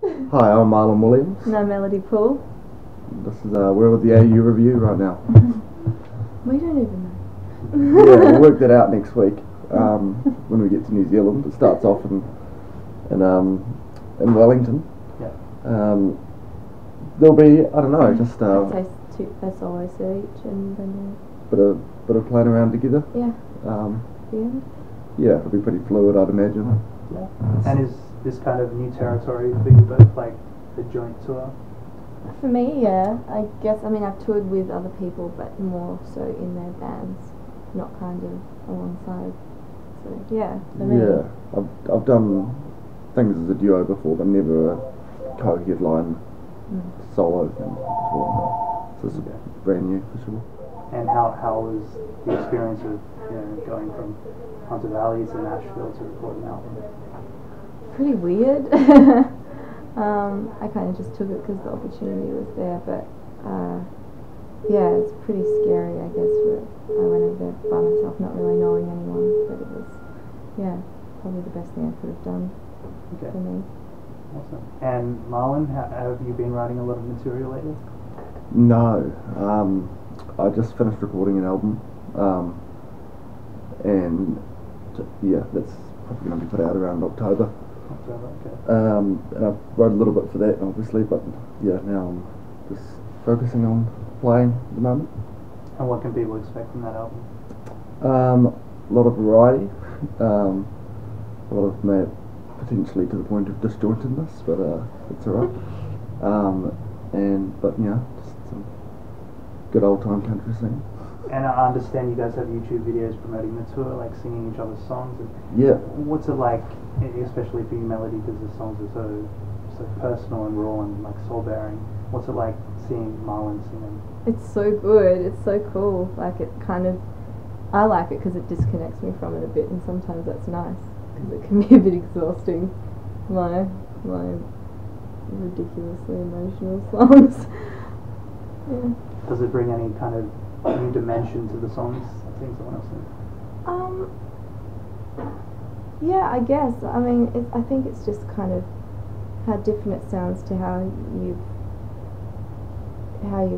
Hi, I'm Marlon Williams. No Melody Pool. This is we're with the AU review right now. We don't even know. Yeah, we'll work that out next week when we get to New Zealand. It starts off in Wellington. Yeah. There'll be, I don't know, just That's always each, and then bit of playing around together. yeah. Yeah, it'll be pretty fluid, I'd imagine. Yeah. And is this kind of new territory for you both, like the joint tour? For me, yeah. I guess, I mean, I've toured with other people, but more so in their bands, not kind of alongside. So, yeah, for me. Yeah, I've done things as a duo before, but never a co-headline solo thing before. So this is brand new for sure. And how was the experience of going from Hunter Valley to Nashville to record an album? Pretty weird. I kind of just took it because the opportunity was there, but yeah, it's pretty scary, I guess. I went over there by myself, not really knowing anyone, but it was, yeah, probably the best thing I could have done for me. Awesome. And Marlon, have you been writing a lot of material lately? No, I just finished recording an album, and yeah, that's probably going to be put out around October. And I wrote a little bit for that, obviously, but yeah, now I'm just focusing on playing at the moment. And what can people expect from that album? A lot of variety, a lot of potentially to the point of disjointedness, but it's alright. But just some good old time country singing. And I understand you guys have YouTube videos promoting the tour, like singing each other's songs. Yeah. What's it like, especially for you, Melody, because the songs are so personal and raw and like soul bearing? What's it like seeing Marlon singing? It's so good. It's so cool. Like, it kind of, I like it because it disconnects me from it a bit, and sometimes that's nice because it can be a bit exhausting. My ridiculously emotional songs. Yeah. Does it bring any kind of new dimension to the songs, seeing someone else sing? Yeah, I guess. I mean, I think it's just kind of how different it sounds to how you've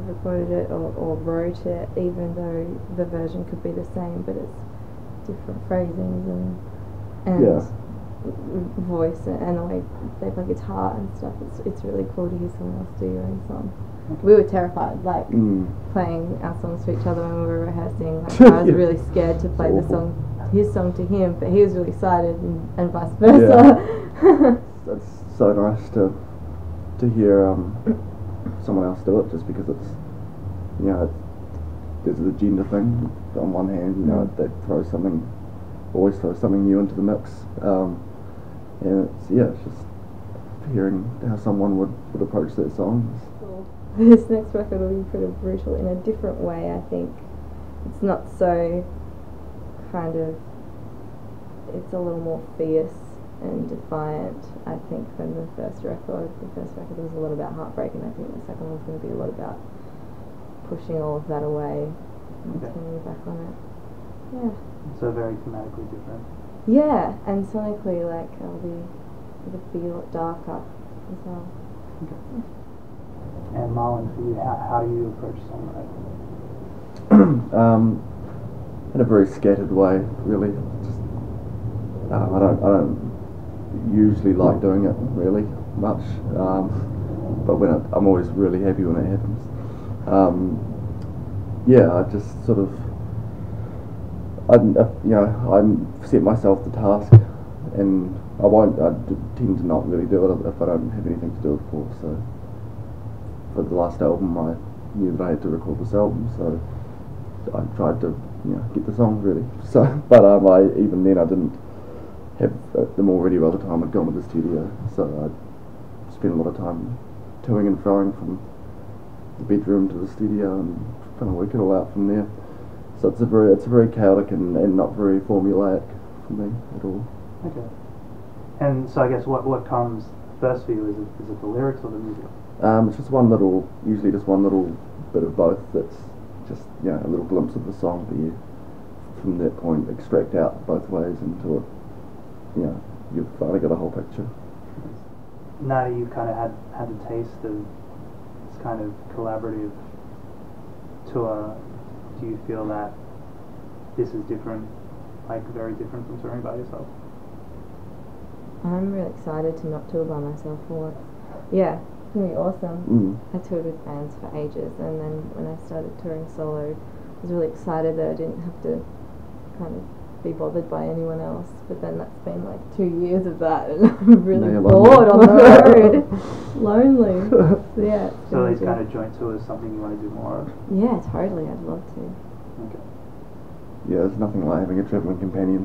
recorded it or wrote it, even though the version could be the same, but it's different phrasings and voice and the way they play guitar and stuff. It's really cool to hear someone else do your own song. We were terrified, like playing our songs to each other when we were rehearsing. Like, I was really scared to play his song to him, but he was really excited, and vice versa. Yeah. It's so nice to hear someone else do it, just because it's there's the gender thing on one hand. They always throw something new into the mix, and it's just hearing how someone would approach that song. This next record will be pretty brutal in a different way, I think. It's not so kind of, it's a little more fierce and defiant, I think, than the first record. The first record was a lot about heartbreak, and I think the second one's going to be a lot about pushing all of that away and turning back on it. Yeah. So very thematically different. Yeah, and sonically, like, it'll be a lot darker as well. Okay. And Marlon, for you, how do you approach songwriting? In a very scattered way, really. Just I don't usually like doing it really much, but when I'm always really happy when it happens. I just sort of I set myself the task, and I tend to not really do it if I don't have anything to do it for. So for the last album, I knew that I had to record this album, so I tried to get the songs ready. So, but even then I didn't have them all ready by the time I'd gone to the studio. So I spent a lot of time toing and froing from the bedroom to the studio and trying to work it all out from there. So it's a very chaotic and not very formulaic for me at all. Okay. And so I guess what comes first for you? Is it the lyrics or the music? It's just usually just one little bit of both. That's just a little glimpse of the song that you, from that point, extract out both ways until you've finally got a whole picture. now that you've kind of had a taste of this kind of collaborative tour, do you feel that this is different, like very different from touring by yourself? I'm really excited to not tour by myself for once. Yeah, it's going to be awesome. I toured with bands for ages, and then when I started touring solo, I was really excited that I didn't have to kind of be bothered by anyone else. But then that's been like 2 years of that, and I'm really bored on the road. Lonely. So yeah. So these kind of joint tours something you want to do more of? Yeah, totally. I'd love to. Okay. Yeah, there's nothing like having a travelling companion.